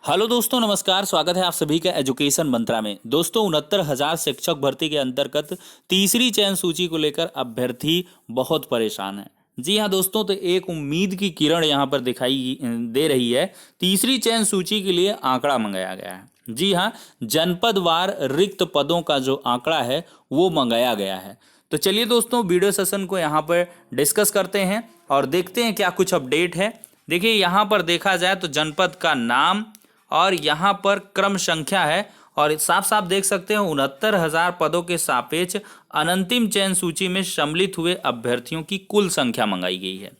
Hello दोस्तों, नमस्कार। स्वागत है आप सभी का एजुकेशन मंत्रा में। दोस्तों, 69,000 शिक्षक भर्ती के अंतर्गत तीसरी चयन सूची को लेकर अभ्यर्थी बहुत परेशान है। जी हाँ दोस्तों, तो एक उम्मीद की किरण यहाँ पर दिखाई दे रही है। तीसरी चयन सूची के लिए आंकड़ा मंगाया गया है। जी हाँ, जनपदवार रिक्त पदों का जो आंकड़ा है वो मंगाया गया है। तो चलिए दोस्तों, वीडियो सेशन को यहाँ पर डिस्कस करते हैं और देखते हैं क्या कुछ अपडेट है। देखिए, यहाँ पर देखा जाए तो जनपद का नाम और यहाँ पर क्रम संख्या है और साफ साफ देख सकते हैं 69,000 पदों के सापेक्ष अनंतिम चयन सूची में सम्मिलित हुए अभ्यर्थियों की कुल संख्या मंगाई गई है।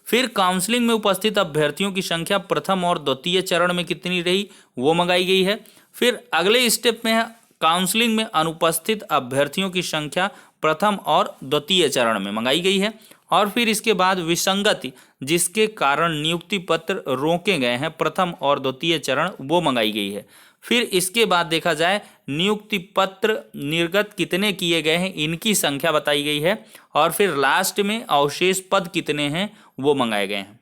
फिर काउंसलिंग में उपस्थित अभ्यर्थियों की संख्या प्रथम और द्वितीय चरण में कितनी रही वो मंगाई गई है। फिर अगले स्टेप में है काउंसलिंग में अनुपस्थित अभ्यर्थियों की संख्या प्रथम और द्वितीय चरण में मंगाई गई है। और फिर इसके बाद विसंगति जिसके कारण नियुक्ति पत्र रोके गए हैं प्रथम और द्वितीय चरण वो मंगाई गई है। फिर इसके बाद देखा जाए नियुक्ति पत्र निर्गत कितने किए गए हैं इनकी संख्या बताई गई है। और फिर लास्ट में अवशेष पद कितने हैं वो मंगाए गए हैं।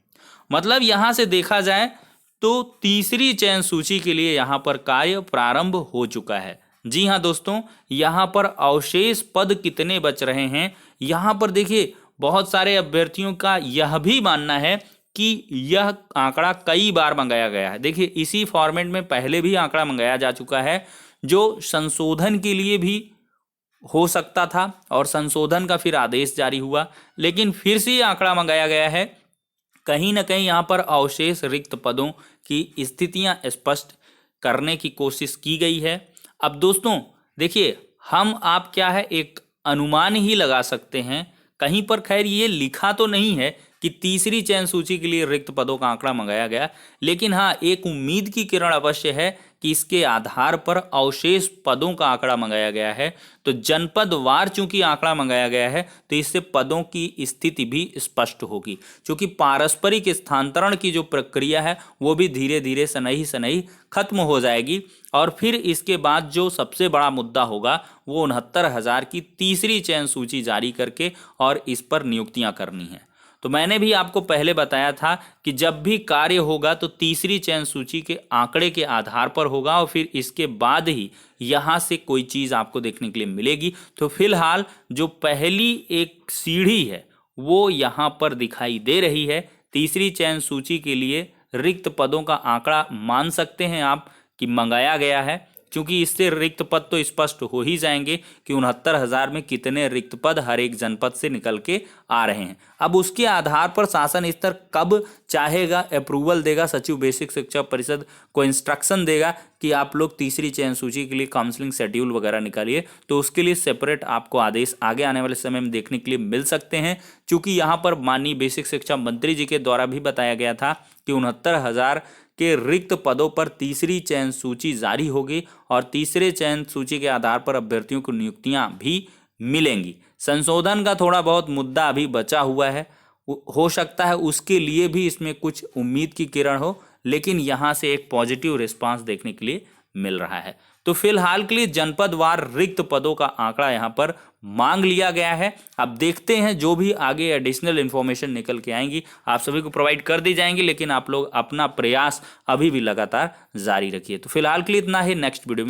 मतलब यहाँ से देखा जाए तो तीसरी चयन सूची के लिए यहाँ पर कार्य प्रारंभ हो चुका है। जी हाँ दोस्तों, यहाँ पर अवशेष पद कितने बच रहे हैं, यहाँ पर देखिए बहुत सारे अभ्यर्थियों का यह भी मानना है कि यह आंकड़ा कई बार मंगाया गया है। देखिए, इसी फॉर्मेट में पहले भी आंकड़ा मंगाया जा चुका है जो संशोधन के लिए भी हो सकता था और संशोधन का फिर आदेश जारी हुआ, लेकिन फिर से ये आंकड़ा मंगाया गया है। कहीं ना कहीं यहाँ पर अवशेष रिक्त पदों की स्थितियां स्पष्ट करने की कोशिश की गई है। अब दोस्तों देखिए, हम आप क्या है एक अनुमान ही लगा सकते हैं। कहीं पर खैर ये लिखा तो नहीं है कि तीसरी चयन सूची के लिए रिक्त पदों का आंकड़ा मंगाया गया, लेकिन हाँ एक उम्मीद की किरण अवश्य है कि इसके आधार पर अवशेष पदों का आंकड़ा मंगाया गया है। तो जनपदवार चूंकि आंकड़ा मंगाया गया है तो इससे पदों की स्थिति भी स्पष्ट होगी, क्योंकि पारस्परिक स्थानांतरण की जो प्रक्रिया है वो भी धीरे धीरे सनही सनही खत्म हो जाएगी। और फिर इसके बाद जो सबसे बड़ा मुद्दा होगा वो 69,000 की तीसरी चयन सूची जारी करके और इस पर नियुक्तियां करनी है। तो मैंने भी आपको पहले बताया था कि जब भी कार्य होगा तो तीसरी चयन सूची के आंकड़े के आधार पर होगा और फिर इसके बाद ही यहाँ से कोई चीज़ आपको देखने के लिए मिलेगी। तो फिलहाल जो पहली एक सीढ़ी है वो यहाँ पर दिखाई दे रही है। तीसरी चयन सूची के लिए रिक्त पदों का आंकड़ा मान सकते हैं आप कि मंगाया गया है, क्योंकि इससे रिक्त पद तो स्पष्ट हो ही जाएंगे कि 69,000 में कितने रिक्त पद हर एक जनपद से निकल के आ रहे हैं। अब उसके आधार पर शासन स्तर कब चाहेगा अप्रूवल देगा, सचिव बेसिक शिक्षा परिषद को इंस्ट्रक्शन देगा कि आप लोग तीसरी चयन सूची के लिए काउंसलिंग शेड्यूल वगैरह निकालिए, तो उसके लिए सेपरेट आपको आदेश आगे आने वाले समय में देखने के लिए मिल सकते हैं। चूंकि यहाँ पर माननीय बेसिक शिक्षा मंत्री जी के द्वारा भी बताया गया था कि 69,000 के रिक्त पदों पर तीसरी चयन सूची जारी होगी और तीसरे चयन सूची के आधार पर अभ्यर्थियों को नियुक्तियां भी मिलेंगी। संशोधन का थोड़ा बहुत मुद्दा अभी बचा हुआ है, हो सकता है उसके लिए भी इसमें कुछ उम्मीद की किरण हो, लेकिन यहाँ से एक पॉजिटिव रिस्पांस देखने के लिए मिल रहा है। तो फिलहाल के लिए जनपदवार रिक्त पदों का आंकड़ा यहाँ पर मांग लिया गया है। अब देखते हैं जो भी आगे एडिशनल इन्फॉर्मेशन निकल के आएंगी आप सभी को प्रोवाइड कर दी जाएंगी, लेकिन आप लोग अपना प्रयास अभी भी लगातार जारी रखिए। तो फिलहाल के लिए इतना ही, नेक्स्ट वीडियो में